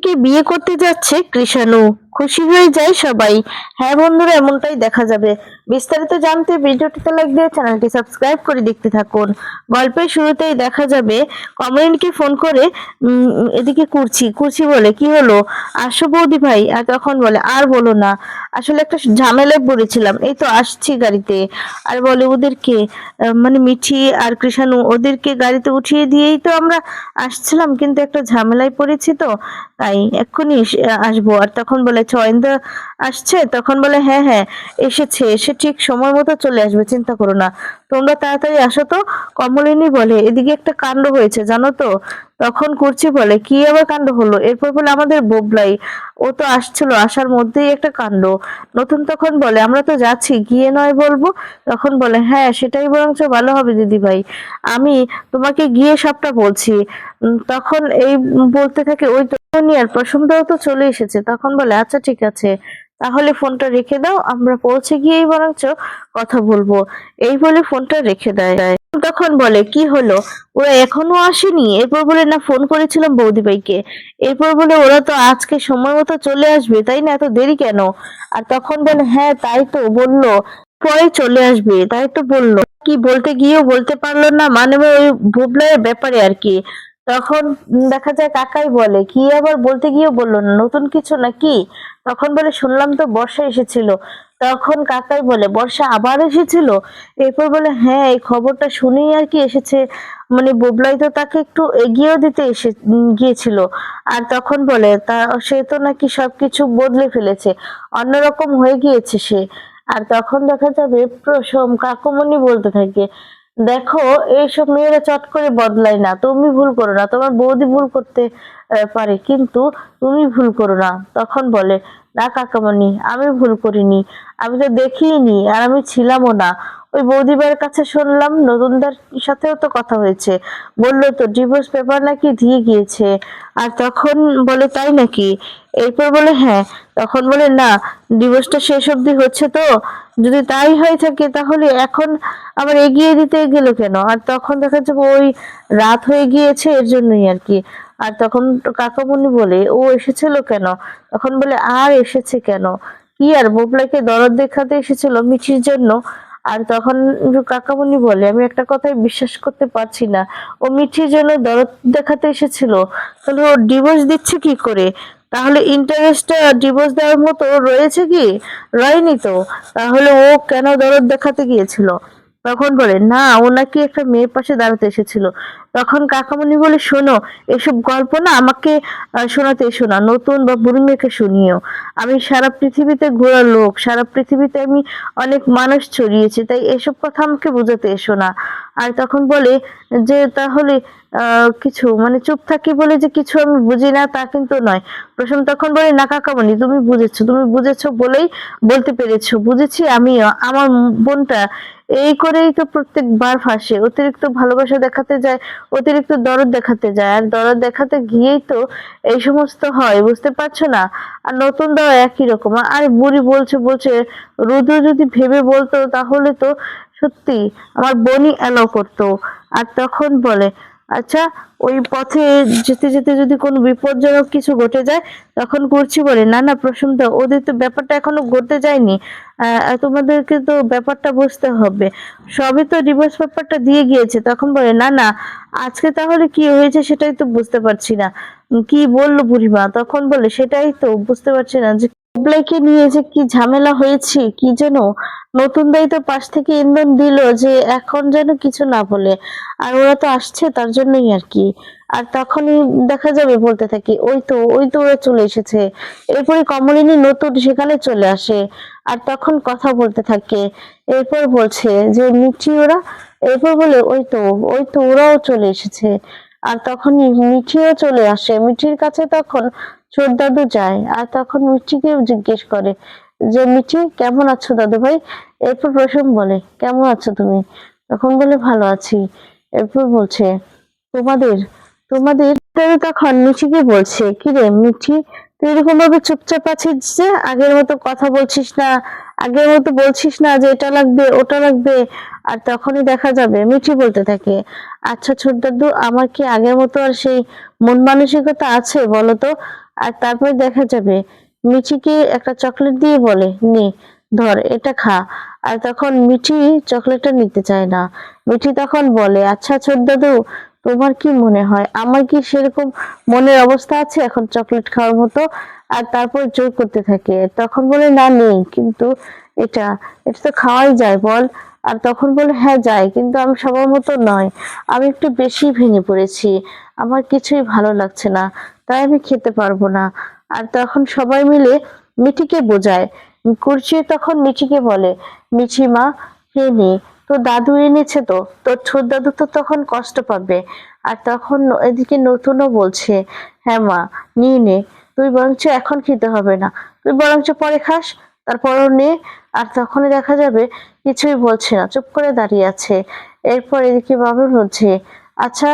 কে বিয়ে করতে যাচ্ছে কৃষাণু, খুশি হয়ে যায় সবাই। হ্যাঁ বন্ধুরা, এমনটাই দেখা যাবে। বিস্তারিত জানতে ভিডিওটিতে লাইক দিয়ে চ্যানেলটি সাবস্ক্রাইব করে দেখতে থাকুন। গল্পের শুরুতেই দেখা যাবে কমলিনকে ফোন করে এদিকে কুর্চি কুর্চি বলে, কি হলো আসো বৌদি ভাই। আর তখন বলে, আর বলো না, আসলে একটা ঝামেলায় পড়েছিলাম, এই তো আসছি গাড়িতে। আর বলে ওদেরকে মানে মিঠি আর কৃষাণু ওদেরকে গাড়িতে উঠিয়ে দিয়েই তো আমরা আসছিলাম, কিন্তু একটা ঝামেলায় পড়েছি তো তাই এক্ষুনি আসবো। আর তখন বলে চয়নদা আসছে, তখন বলে হ্যাঁ হ্যাঁ এসেছে, এসে ঠিক সময় মতো চলে আসবে, চিন্তা করো না, তোমরা তাড়াতাড়ি আসো তো। কমলিনী বলে, এদিকে একটা কাণ্ড হয়েছে জানো তো। তখন কুর্চি বলে, কি আবার কাণ্ড হলো? এরপর বলে, আমাদের বোবলাই ও তো আসছিল, আসার মধ্যেই একটা কাণ্ড। নতুন তখন বলে, আমরা তো যাচ্ছি, গিয়ে নয় বলবো। তখন বলে, হ্যাঁ সেটাই বরঞ্চ ভালো হবে দিদি ভাই, আমি তোমাকে গিয়ে সবটা বলছি। তখন এই বলতে থাকে, ওই তো আর প্রসন্নও তো চলে এসেছে। তখন বলে, আচ্ছা ঠিক আছে, তাহলে ফোনটা রেখে দাও, আমরা পৌঁছে গিয়েই বরঞ্চ কথা বলবো। এই বলে ফোনটা রেখে দেয়। তখন বলে, কি হলো, ওরা এখনো আসেনি? এরপর বলে, না ফোন করেছিলাম বৌদি ভাইকে। এরপর বলে, ওরা তো আজকে সময় মতো চলে আসবে তাই না, এত দেরি কেন? আর তখন বলে, হ্যাঁ তাই তো বললো, পরে চলে আসবে তাই তো বললো। কি বলতে গিয়েও বলতে পারলো না, মানে ওই বুবলাইয়ের ব্যাপারে আর কি। তখন দেখা যায় কাকাই বলে, কি আবার বলতে গিয়েও বললো না, নতুন কিছু নাকি? তখন বলে, শুনলাম তো বর্ষা এসেছিল। তখন কাকাই বলে, বর্ষা আবার এসেছিল? এরপর বলে, হ্যাঁ এই খবরটা শুনেই আর কি এসেছে, মানে বুবলাই তো তাকে একটু এগিয়েও দিতে গিয়েছিল। আর তখন বলে, তা সে তো নাকি সবকিছু বদলে ফেলেছে, অন্যরকম হয়ে গিয়েছে সে। আর তখন দেখা যাবে প্রসম কাকুমণি বলতে থাকে, দেখো এইসব মেয়েরা চট করে বদলায় না, তুমি ভুল করো না, তোমার বৌদি ভুল করতে পারে, কিন্তু তুমি ভুল করো না। তখন বলে, না কাকামণি আমি ভুল করিনি, আমি তো দেখিনি, আর আমি ছিলামও না। ওই বৌদিবার কাছে শুনলাম নতুনদার সাথেও তো কথা হয়েছে, বললো তো ডিভোর্স পেপার নাকি দিয়ে গিয়েছে। আর তখন বলে, তাই নাকি? এরপর বলে, হ্যাঁ। তখন বলে, না ডিভোর্সটা শেষ অবধি হচ্ছে তো, যদি তাই হয়ে থাকে তাহলে এখন আবার এগিয়ে দিতে গেল কেন? আর তখন দেখা যাবে ওই রাত হয়ে গিয়েছে এর জন্যই আর কি। আর তখন কাকামণি বলে, ও এসেছিল কেন? তখন বলে, আর এসেছে কেন, কি আর বুবলাইকে দরদ দেখাতে এসেছিল মিঠির জন্য। আর তখন কাকামণি বলে, আমি একটা কথাই বিশ্বাস করতে পারছি না, ও মিঠির জন্য দরদ দেখাতে এসেছিল, তাহলে ও ডিভোর্স দিচ্ছে কি করে? তাহলে ইন্টারেস্টটা ডিভোর্স দেওয়ার মতো রয়েছে কি? রয়নি তো, তাহলে ও কেন দরদ দেখাতে গিয়েছিল? তখন বলে, না ও নাকি একটা মেয়ের পাশে দাঁড়াতে এসেছিল। তখন কাকামণি বলে, শোনো, এসব গল্প না আমাকে শোনাতে এসো না, নতুন বা বুড়ি মেয়েকে শুনিও। আমি সারা পৃথিবীতে ঘোরা লোক, সারা পৃথিবীতে আমি অনেক মানুষ ছড়িয়েছি, তাই এসব কথা আমাকে বোঝাতে এসো না। আর তখন বলে যে, তাহলে কিছু মানে চুপ থাকি বলে যে কিছু আমি বুঝি না তা কিন্তু নয়। প্রথম তখন বলে, না কাকামণি তুমি বুঝেছো, তুমি বুঝেছো বলেই বলতে পেরেছো, বুঝেছি আমিও, আমার বোনটা এই করেই তো প্রত্যেকবার ফাঁসে, অতিরিক্ত ভালোবাসা দেখাতে যায়, অতিরিক্ত দরদ দেখাতে যায়, আর দরদ দেখাতে গিয়েই তো এই সমস্ত হয়, বুঝতে পারছো না? আর নতুন দাও একই রকম। আর বুড়ি বলছে বলছে, রুদ্র যদি ভেবে বলতো তাহলে তো সত্যি আমার বোনই অ্যালাউ করতো। আর তখন বলে, আচ্ছা ওই পথে যেতে যেতে যদি কোনো বিপজ্জনক কিছু ঘটে যায়? তখন করছি বলে, না না প্রশান্ত, ওদের তো ব্যাপারটা এখনো ঘটে যায়নি, তোমাদেরকে তো ব্যাপারটা বুঝতে হবে, সবই তো ডিভোর্স পেপারটা দিয়ে গিয়েছে। তখন বলে, না না আজকে তাহলে কি হয়েছে সেটাই তো বুঝতে পারছি না। কি বললো বুড়িমা? তখন বলে, সেটাই তো বুঝতে পারছি না যে কবলাইকে নিয়ে যে কি ঝামেলা হয়েছে কি যেন। নতুন দাই তো পাশ থেকে ইন্ধন দিল যে এখন যেন কিছু না বলে, আর ওরা তো আসছে তার জন্যই আর কি। আর তখনই দেখা যাবে বলতে থাকি, ওই তো ওরা চলে এসেছে। এরপরে কমলিনী নতুন সেখানে চলে আসে, আর তখন কথা বলতে থাকে। এরপর বলছে যে মিঠি ওরা, এরপর বলে, ওই তো ওরাও চলে এসেছে। আর তখন মিঠিও চলে আসে, মিঠির কাছে তখন ছোট দাদু যায়, আর তখন মিঠিকে জিজ্ঞেস করে যে, মিঠি কেমন আছো দাদু ভাই? এরপর প্রসম বলে, কেমন আছো তুমি? তখন বলে, ভালো আছি। এরপর বলছে, তোমাদের তোমাদের দাদু তখন মিঠিকে বলছে, কি রে মিঠি, তুই এরকম ভাবে চুপচাপ আছিস যে, আগের মতো কথা বলছিস না, আগের মতো বলছিস না যে এটা লাগবে ওটা লাগবে। আর তখনই দেখা যাবে মিঠি বলতে থাকে, আচ্ছা ছোট দাদু, আমার কি আগের মতো আর সেই মন মানসিকতা আছে বলো তো? আর তারপর দেখা যাবে মিঠিকে একটা চকলেট দিয়ে বলে, নে ধর এটা খা। আর তখন মিঠি চকলেটটা নিতে চায় না। মিঠি তখন বলে, আচ্ছা ছোট দাদু, তোমার কি মনে হয় আমার কি সেরকম মনের অবস্থা আছে এখন চকলেট খাওয়ার মতো? আর তারপর জোর করতে থাকে, তখন বলে, না নেই, কিন্তু এটা এটা তো খাওয়াই যায় বল। আর তখন বলে, হ্যাঁ যায়, কিন্তু আমি সবার মতো নয়, আমি একটু বেশি ভেঙে পড়েছি, আমার কিছুই ভালো লাগছে না, তাই আমি খেতে পারবো না। আর তখন সবাই মিলে মিঠিকে বোঝায়। কুরচি তখন মিঠিকে বলে, মিঠি মা, হে নে, তো দাদু এনেছে, তো তোর ছোট দাদু তো তখন কষ্ট পাবে। আর তখন এদিকে নতুনও বলছে, হ্যাঁ মা, নিয়ে নে, তুই বরঞ্চ এখন খেতে হবে না, তুই বরঞ্চ পরে খাস, তারপরও নে। আর তখনই দেখা যাবে কিছুই বলছে না, চুপ করে দাঁড়িয়ে আছে। এরপর এদিকে বাবুল বলছে, আচ্ছা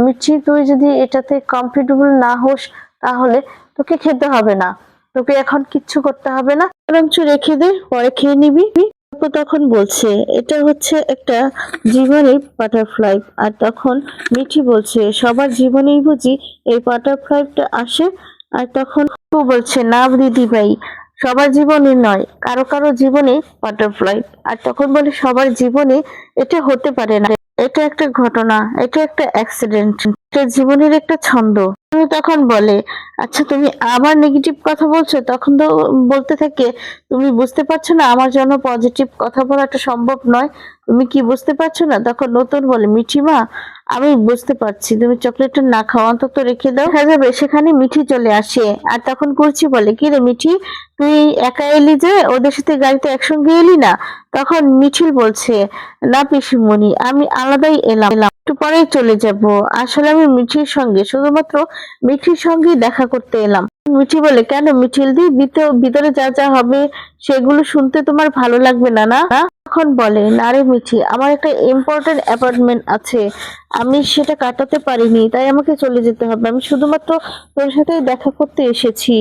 মিঠি, তুই যদি এটাতে কমফোর্টেবল না হোস তাহলে তোকে খেতে হবে না, তোকে এখন কিচ্ছু করতে হবে না, বরঞ্চ রেখে দে, পরে খেয়ে নিবি। অপু তখন বলছে, এটা হচ্ছে একটা জীবনের বাটারফ্লাই। আর তখন মিঠি বলছে, সবার জীবনেই বুঝি এই বাটারফ্লাইটা আসে? আর তখন অপু বলছে, না দিদি ভাই, সবার জীবনে নয়, কারো কারো জীবনে বাটারফ্লাই। আর তখন বলে, সবার জীবনে এটা হতে পারে না, এটা একটা ঘটনা, এটা একটা অ্যাক্সিডেন্ট, এটা জীবনের একটা ছন্দ। তুমি তখন বলে, আচ্ছা তুমি আবার নেগেটিভ কথা বলছো? তখন তো বলতে থাকে, তুমি বুঝতে পারছো না আমার জন্য পজিটিভ কথা বলাটা সম্ভব নয়? তুমি কি বুঝতে পারছো না? তখন নতুন বলে, মিঠিমা, আমি বুঝতে পারছি, তুমি চকলেটটা না খাও, অন্তত রেখে দাও। দেখা যাবে সেখানে মিঠি চলে আসে। আর তখন কুরচি বলে, কি রে মিঠি, তুই একা এলি যে, ওদের সাথে গাড়িতে একসঙ্গে এলি না? তখন মিঠিল বলছে, না পিসিমণি, আমি আলাদাই এলাম, একটু পরেই চলে যাব, আসলে আমি মিঠির সঙ্গে, শুধুমাত্র মিঠির সঙ্গেই দেখা করতে এলাম। মিঠি বলে, কেন মিঠিল দি, ভিতরে যা যা হবে সেগুলো শুনতে তোমার ভালো লাগবে না? না তখন বলে, না রে মিঠি, আমার একটা ইম্পর্টেন্ট অ্যাপয়েন্টমেন্ট আছে, আমি সেটা কাটাতে পারিনি, তাই আমাকে চলে যেতে হবে, আমি শুধুমাত্র তোর সাথে দেখা করতে এসেছি।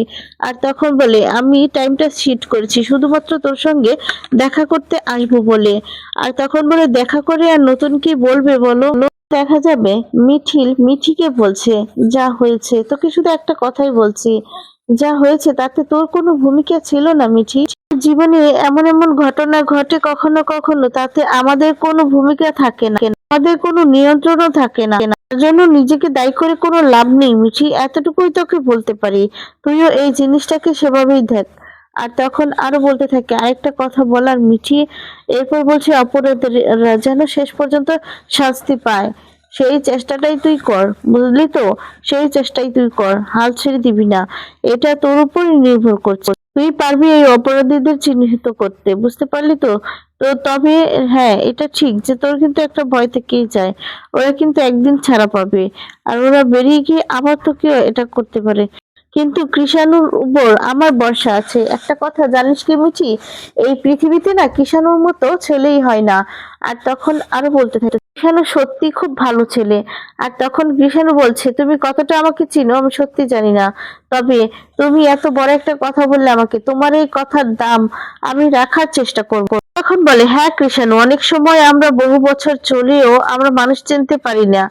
আর তখন বলে, আমি টাইমটা শিট করেছি শুধুমাত্র তোর সঙ্গে দেখা করতে আসবো বলে। আর তখন বলে, দেখা করে আর নতুন কি বলবে বলো? দেখা যাবে মিঠিল মিঠিকে বলছে, যা হয়েছে তোকে শুধু একটা কথাই বলছি, যা হয়েছে তাতে তোর কোনো ভূমিকা ছিল না মিঠি, জীবনে এমন এমন ঘটনা ঘটে কখনো কখনো, তাতে আমাদের কোনো ভূমিকা থাকে না, আমাদের কোনো নিয়ন্ত্রণও থাকে না, তার জন্য নিজেকে দায়ী করে কোনো লাভ নেই মিঠি, এতটুকুই তোকে বলতে পারি, তুইও এই জিনিসটাকে সেভাবেই দেখ। আর তখন আরো বলতে থাকে, আরেকটা কথা বলার মিঠি, এরপর বলছে, অপরাধীরা যেন শেষ পর্যন্ত শাস্তি পায়, সেই চেষ্টাটাই তুই কর, বুঝলি তো? সেই চেষ্টাই তুই কর, হাল ছেড়ে দিবি না, এটা তোর উপরই নির্ভর করছে, তুই পারবি এই অপরাধীদের চিহ্নিত করতে, বুঝতে পারলি তো? তো তবে হ্যাঁ, এটা ঠিক যে তোর কিন্তু একটা ভয় থেকেই যায়, ওরা কিন্তু একদিন ছাড়া পাবে, আর ওরা বেরিয়ে গিয়ে আবার তোকে এটা করতে পারে, কিন্তু কৃষাণুর উপর আমার ভরসা আছে। একটা কথা জানিস কি মিঠি, এই পৃথিবীতে না কৃষাণুর মতো ছেলেই হয় না। আর তখন আরো বলতে থাকে, কৃষাণু সত্যি খুব ভালো ছেলে। আর তখন কৃষাণু বলছে, তুমি কতটা আমাকে চিনো আমি সত্যি জানি না, তবে তুমি এত বড় একটা কথা বললে আমাকে, তোমার এই কথার দাম আমি রাখার চেষ্টা করব। তখন বলে, হ্যাঁ কৃষাণু, অনেক সময় আমরা বহু বছর চলেও আমরা মানুষ চিনতে পারি না,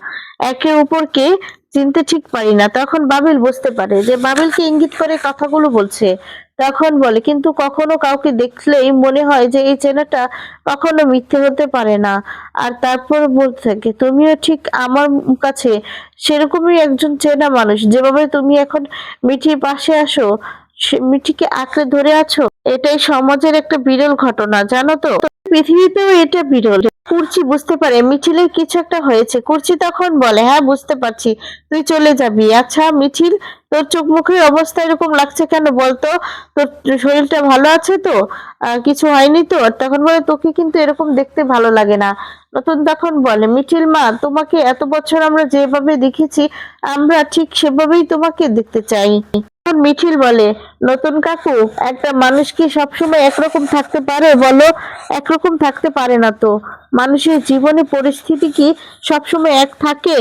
একে অপরকে চিনতে ঠিক পারি না। তখন বাবিল বুঝতে পারে যে বাবিলকে ইঙ্গিত করে কথাগুলো বলছে। তখন বলে, কিন্তু কখনো কাউকে দেখলেই মনে হয় যে এই চেনাটা কখনো মিথ্যে হতে পারে না। আর তারপর বলতে থাকে, তুমিও ঠিক আমার কাছে সেরকমই একজন চেনা মানুষ, যেভাবে তুমি এখন মিঠির পাশে আসো, মিঠিকে আঁকড়ে ধরে আছো, এটাই সমাজের একটা বিরল ঘটনা, জানো তো? পৃথিবীতেও এটা বিরল। কুরচি বুঝতে পারে মিঠিলের কিছু একটা হয়েছে। কুরচি তখন বলে, হ্যাঁ বুঝতে পারছি, তুই চলে যাবি। আচ্ছা মিঠিল, তোর চোখ মুখের অবস্থা এরকম লাগছে কেন বলতো? তোর শরীরটা ভালো আছে তো? কিছু হয়নি তো? আর তখন বলে, তোকে কিন্তু এরকম দেখতে ভালো লাগে না। নতুন তখন বলে, মিঠিল মা, তোমাকে এত বছর আমরা যেভাবে দেখেছি, আমরা ঠিক সেভাবেই তোমাকে দেখতে চাই। তখন মিঠিল বলে, নতুন কাকু, একটা মানুষ কি সবসময় একরকম থাকতে পারে বলো? একরকম থাকতে পারে না তো। মানুষের জীবনে পরিস্থিতি কি সবসময় এক থাকে?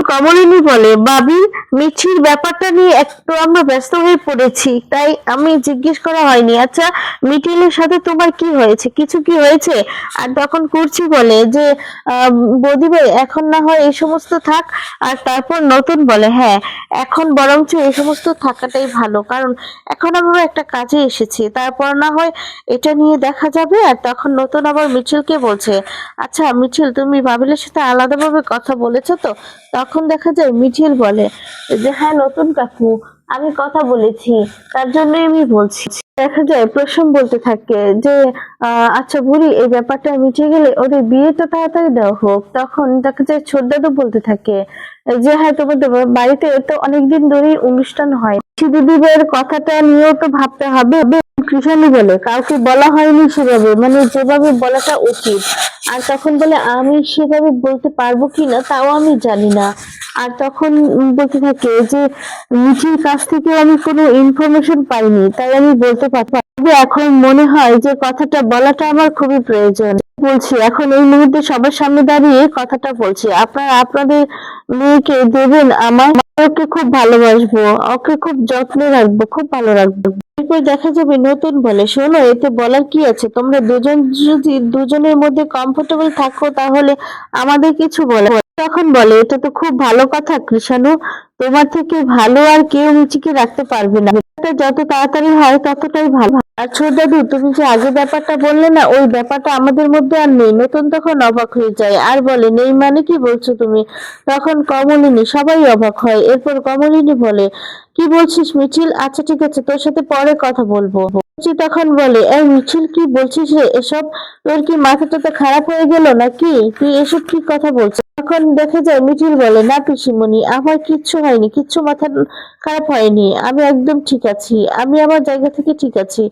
কমলিনী বলে, বাবি, মিঠির ব্যাপারটা নিয়ে একটু আমরা ব্যস্ত হয়ে পড়েছি, তাই আমি জিজ্ঞেস করা হয়নি। আচ্ছা, মিঠিলের সাথে তোমার কি হয়েছে, কিছু কি হয়েছে? আর তখন কুর্চি বলে যে বৌদি ভাই, এখন না হয় এই সমস্ত থাক। আর তারপর নতুন বলে, হ্যাঁ, এখন বরঞ্চ এই সমস্ত থাকাটাই ভালো, কারণ এখন আমরা একটা কাজে এসেছি, তারপর না হয় এটা নিয়ে দেখা যাবে। আর তখন নতুন আবার মিঠিলকে বলছে, আচ্ছা মিঠিল, তুমি বাবিলের সাথে আলাদাভাবে কথা বলেছো তো? তখন দেখা যায় মিঠিল বলে যে, হ্যাঁ নতুন কাকু, আমি কথা বলেছি, তার জন্যই আমি বলছি। দেখা যায় প্রসম বলতে থাকে যে, আচ্ছা বুড়ি, এই ব্যাপারটা মিটে গেলে ওদের বিয়েটা তাড়াতাড়ি দেওয়া হোক। তখন দেখা যায় ছোট দাদু বলতে থাকে যে, হ্যাঁ তোমাদের বাড়িতে তো অনেকদিন ধরেই অনুষ্ঠান হয়, দিদিদের কথাটা নিয়েও তো ভাবতে হবে। কৃষাণী বলে, কাউকে বলা হয়নি সেভাবে, মানে যেভাবে বলাটা উচিত। আর তখন বলে, আমি সেভাবে বলতে পারবো কিনা তাও আমি জানি না। আর তখন বলতে থাকে যে, মিঠির কাছ থেকে আমি কোনো ইনফরমেশন পাইনি, তাই আমি বলতে পারবো না। তবে এখন মনে হয় যে কথাটা বলাটা আমার খুবই প্রয়োজন। বলছি, এখন এই মুহূর্তে সবার সামনে দাঁড়িয়ে কথাটা বলছি, আপনারা আপনাদের মেয়েকে দেবেন আমার। ওকে খুব ভালোবাসবো, ওকে খুব যত্নে রাখবো, খুব ভালো রাখবো। এরপর দেখা যাবে নতুন বলে, শোনো, এতে বলার কি আছে, তোমরা দুজন যদি দুজনের মধ্যে কমফোর্টেবল থাকো তাহলে আমাদের কিছু বলে। তখন বলে, এটা তো খুব ভালো কথা কৃষাণু, তোমার থেকে ভালো আর কেউ মিচিকে রাখতে পারবে না। এটা যত তাড়াতাড়ি হয় ততটাই ভালো। আর ছোট দাদু, তুমি যে আগে ব্যাপারটা বললে না, ওই ব্যাপারটা আমাদের মধ্যে আর নেই। নতুন তখন অবাক হয়ে যায় আর বলে, নেই মানে কি বলছো তুমি? তখন কমলিনী, সবাই অবাক হয়। এরপর কমলিনী বলে, কি বলছিস মিছিল? আচ্ছা ঠিক আছে, তোর সাথে পরে কথা বলবো। সে তখন বলে, এই মিছিল, কি বলছিস রে এসব? তোর কি মাথা টাথা খারাপ হয়ে গেল নাকি? তুই এসব কি কথা বলছিস? তখন দেখা যায় মিঠিল বলে, না পিসিমণি, আমার কিচ্ছু হয়নি, কিচ্ছু মাথা খারাপ হয়নি, আমি একদম ঠিক আছি, আমি আমার জায়গা থেকে ঠিক আছি।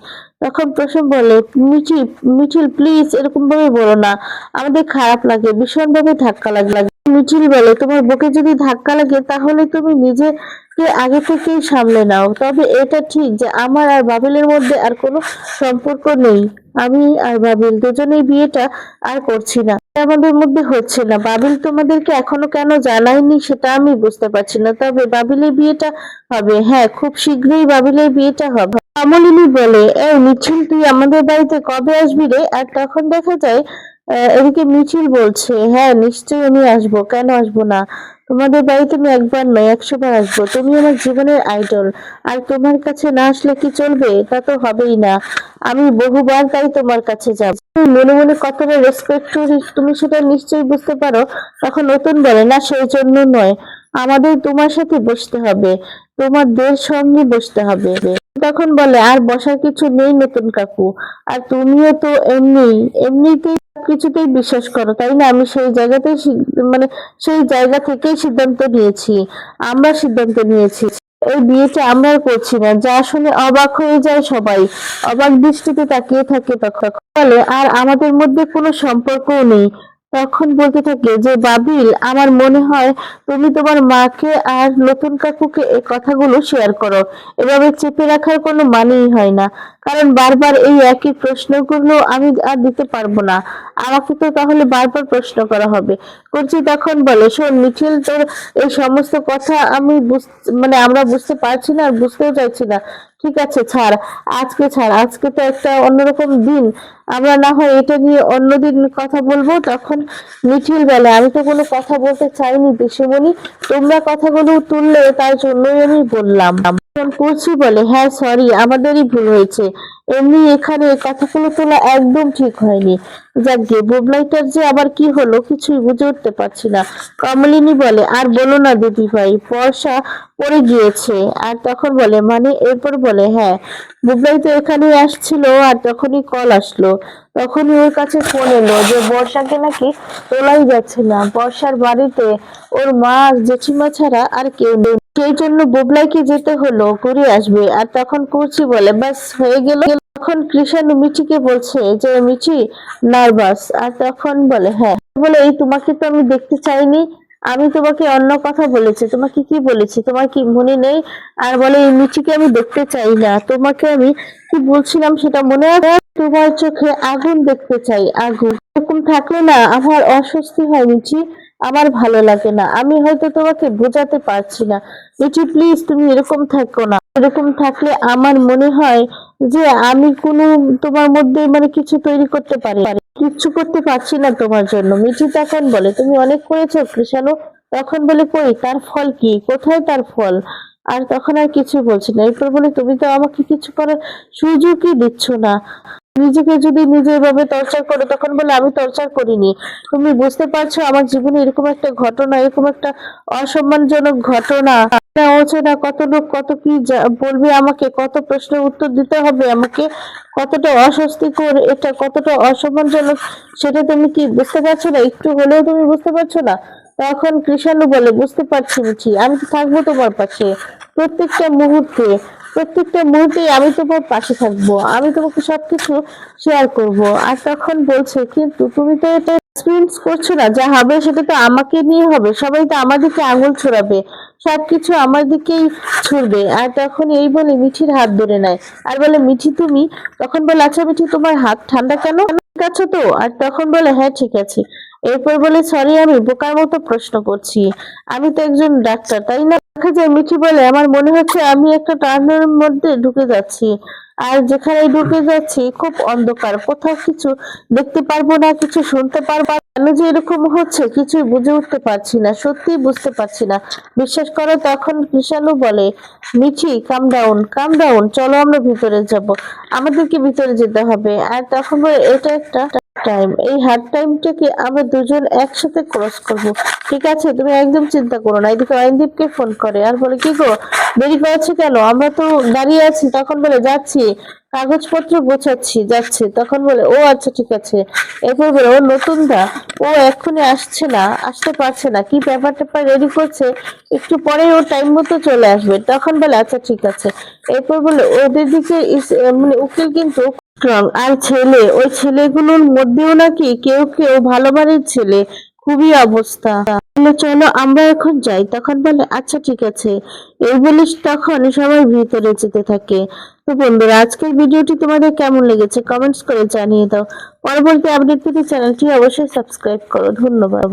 তখন প্রসম বলে, মিঠিল, মিঠিল প্লিজ এরকম ভাবে বলো না, আমাদের খারাপ লাগে, ভীষণ ভাবে ধাক্কা লাগে। মিঠিল বলে, তোমার বুকে যদি ধাক্কা লাগে তাহলে তুমি নিজেকে আগে থেকেই সামলে নাও। তবে এটা ঠিক যে আমার আর বাবিলের মধ্যে আর কোনো সম্পর্ক নেই, আমি আর বাবিল দুজনেই বিয়েটা আর করছি না, আমাদের মধ্যে হচ্ছে না। বাবিল তোমাদেরকে এখনো কেন জানায়নি সেটা আমি বুঝতে পারছি না, তবে বাবিলের বিয়েটা হবে, হ্যাঁ খুব শীঘ্রই বাবিলের বিয়েটা হবে। কমলিনী বলে, এই মিছিল, তুই আমাদের বাড়িতে কবে আসবি রে? আর তখন দেখা যায় এদিকে মিছিল বলছে, হ্যাঁ নিশ্চয়ই আমি আসবো, কেন আসবো না? তোমাদের বাড়িতে আমি একবার নয় 100 বার আসবো, তুমি আমার জীবনের আইডল, আর তোমার কাছে না আসলে কি চলবে? তা তো হবেই না, আমি বহুবার তাই তোমার কাছে যাব। মনে মনে কতটা রেসপেক্ট করি তুমি সেটা নিশ্চয়ই বুঝতে পারো। তখন নতুন বলে, না সেই জন্য নয়, আমাদের তোমার সাথে বসতে হবে, তোমাদের সঙ্গে বসতে হবে। তখন বলে, আর বসার কিছু নেই নতুন কাকু, আর তুমিও তো এমনিতেই কিছুতেই বিশ্বাস করো, তাই না? আমি সেই জায়গাতেই মানে সেই জায়গা থেকেই সিদ্ধান্ত নিয়েছি, আমরা সিদ্ধান্ত নিয়েছি, এই বিয়েটা আমরা আর করছি না। যা শুনে অবাক হয়ে যায় সবাই, অবাক দৃষ্টিতে তাকিয়ে থাকে। তখন বলে, আর আমাদের মধ্যে কোনো সম্পর্কও নেই। তখন বলতে থাকে যে, বাবিল, আমার মনে হয় তুমি তোমার মাকে আর নতুন কাকুকে এই কথাগুলো শেয়ার করো, এভাবে চেপে রাখার কোনো মানেই হয় না, কারণ বারবার এই একই প্রশ্নগুলো আমি আর দিতে পারবো না, আমাকে তো তাহলে বারবার প্রশ্ন করা হবে। করছি তখন বলে, শোন মিঠিল, তোর এই সমস্ত কথা আমি মানে আমরা বুঝতে পারছি না আর বুঝতেও চাইছি না। ঠিক আছে, ছাড়, আজকে ছাড়, আজকে তো একটা অন্যরকম দিন, আমরা না হয় এটা নিয়ে অন্যদিন কথা বলবো। তখন মিঠিল বলে, আমি তো কোনো কথা বলতে চাইনি পিসিমণি, তোমরা কথাগুলো তুললে তার জন্যই আমি বললাম। তখন কুচি বলে, হ্যাঁ সরি, আমাদেরই ভুল হয়েছে, এমনি এখানে কথাগুলো তোলা একদম ঠিক হয়নি। যাকগে, বুবলাইটার যে আবার কি হলো কিছুই বুঝে উঠতে পারছি না। কমলিনী বলে, আর বলো না দিদি ভাই, বর্ষা পড়ে গিয়েছে। আর তখন বলে, মানে? এরপর বলে, হ্যাঁ, বুবলাই তো এখানে আসছিল, আর তখনই কল আসলো, তখনই ওর কাছে ফোন এলো যে বর্ষাকে নাকি তোলাই যাচ্ছে না, বর্ষার বাড়িতে ওর মা আর জেঠিমা ছাড়া আর কেউ নেই, সেই জন্য বুবলাইকে যেতে হলো, ঘুরে আসবে। আর তখন কুচি বলে, বাস হয়ে গেল। তখন কৃষাণু মিঠিকে বলছে যে, মিঠি নার্ভাস? আর তখন বলে, হ্যাঁ। বলে, এই তোমাকে তো আমি দেখতে চাইনি, আমি তোমাকে অন্য কথা বলেছি, তোমাকে কি বলেছি তোমার কি মনে নেই? আর বলে, এই মিঠিকে আমি দেখতে চাই না, তোমাকে আমি কি বলছিলাম সেটা মনে আছে? তোমার চোখে আগুন দেখতে চাই, আগুন। এরকম থাকলে না আমার অস্বস্তি হয় মিঠি, আমার ভালো লাগে না, আমি হয়তো তোমাকে বোঝাতে পারছি না। মিঠি প্লিজ তুমি এরকম থাকো না, এরকম থাকলে আমার মনে হয় যে আমি কোনো তোমার মধ্যে মানে কিছু তৈরি করতে পারি, কিচ্ছু করতে পারছি না তোমার জন্য। মিঠি তখন বলে তুমি অনেক করেছো কৃষাণু। তখন বলে কই তার ফল কি, কোথায় তার ফল? আর তখন আর কিছু বলছি না, এরপর বলে তুমি তো আমাকে কিছু করার সুযোগই দিচ্ছ না। নিজেকে যদি নিজের ভাবে টর্চার করো, তখন বলে আমি টর্চার করিনি। তুমি বুঝতে পারছো আমার জীবনে এরকম একটা ঘটনা, এরকম একটা অসম্মানজনক ঘটনা হচ্ছে না, কত লোক কত কি বলবে আমাকে, কত প্রশ্নের উত্তর দিতে হবে আমাকে, কতটা অস্বস্তিকর এটা, কতটা অসম্মানজনক সেটা তুমি কি বুঝতে পারছো না? একটু হলেও তুমি বুঝতে পারছো না? তখন কৃষাণু বলে বুঝতে পারছি মিঠি, আমি তো থাকবো তোমার পাশে প্রত্যেকটা মুহূর্তে, প্রত্যেকটা মুহূর্তে আমি তোমার পাশে থাকবো, আমি তোমাকে সবকিছু শেয়ার করব। আর তখন বলছে কিন্তু তুমি তো এটা এক্সপিরিয়েন্স করছো না, যা হবে সেটা তো আমাকে নিয়ে হবে, সবাই তো আমার দিকে আঙুল ছুড়াবে, সবকিছু আমার দিকেই ছুড়বে। আর তখন এই বলে মিঠির হাত ধরে নেয় আর বলে মিঠি তুমি, তখন বলে আচ্ছা মিঠি তোমার হাত ঠান্ডা কেন, ঠিক আছে তো? আর তখন বলে হ্যাঁ ঠিক আছে। এরপর বলে সরি আমি বোকার মতো প্রশ্ন করছি, আমি তো একজন ডাক্তার তাই না? দেখা যায় মিঠি বলে আমার মনে হচ্ছে আমি একটা টার্নের মধ্যে ঢুকে যাচ্ছি, আর যেখানে ঢুকে যাচ্ছি খুব অন্ধকার, কোথাও কিছু দেখতে পারবো না, কিছু শুনতে পারবো না। কেন যে এরকম হচ্ছে কিছুই বুঝে উঠতে পারছি না, সত্যি বুঝতে পারছি না, বিশ্বাস করো। তখন কৃষাণু বলে মিঠি কাম ডাউন, কাম ডাউন, চলো আমরা ভিতরে যাব, আমাদেরকে ভিতরে যেতে হবে। আর তখন বলে এটা একটা টাইম, এই হার্ড টাইমটাকে আমরা দুজন একসাথে ক্রস করব, ঠিক আছে? তুমি একদম চিন্তা করো না। এদিকে অয়নদীপকে ফোন করে আর বলে কি গো দেরি করেছে কেন, আমরা তো দাঁড়িয়ে আছি। তখন বলে যাচ্ছি, কাগজপত্র গোছাচ্ছি, যাচ্ছে। তখন বলে ও আচ্ছা ঠিক আছে। এরপর বলে ও নতুন দা, ও এক্ষুনি আসছে না, আসতে পারছে না, কি ব্যাপার ট্যাপার রেডি করছে, একটু পরে ও টাইম মতো চলে আসবে। তখন বলে আচ্ছা ঠিক আছে। এরপর বলে ওদের দিকে মানে উকিল কিন্তু স্ট্রং, আর ছেলে, ওই ছেলেগুলোর মধ্যেও নাকি কেউ কেউ ভালো বাড়ির ছেলে, খুবই অবস্থা। বলে চলো আমরা এখন যাই। তখন বলে আচ্ছা ঠিক আছে। এই বলিস তখন সবাই ভিতরে যেতে থাকে। তো বন্ধুরা আজকের ভিডিওটি তোমাদের কেমন লেগেছে কমেন্টস করে জানিয়ে দাও। পরবর্তী আপডেট পেতে চ্যানেলটি অবশ্যই সাবস্ক্রাইব করো। ধন্যবাদ।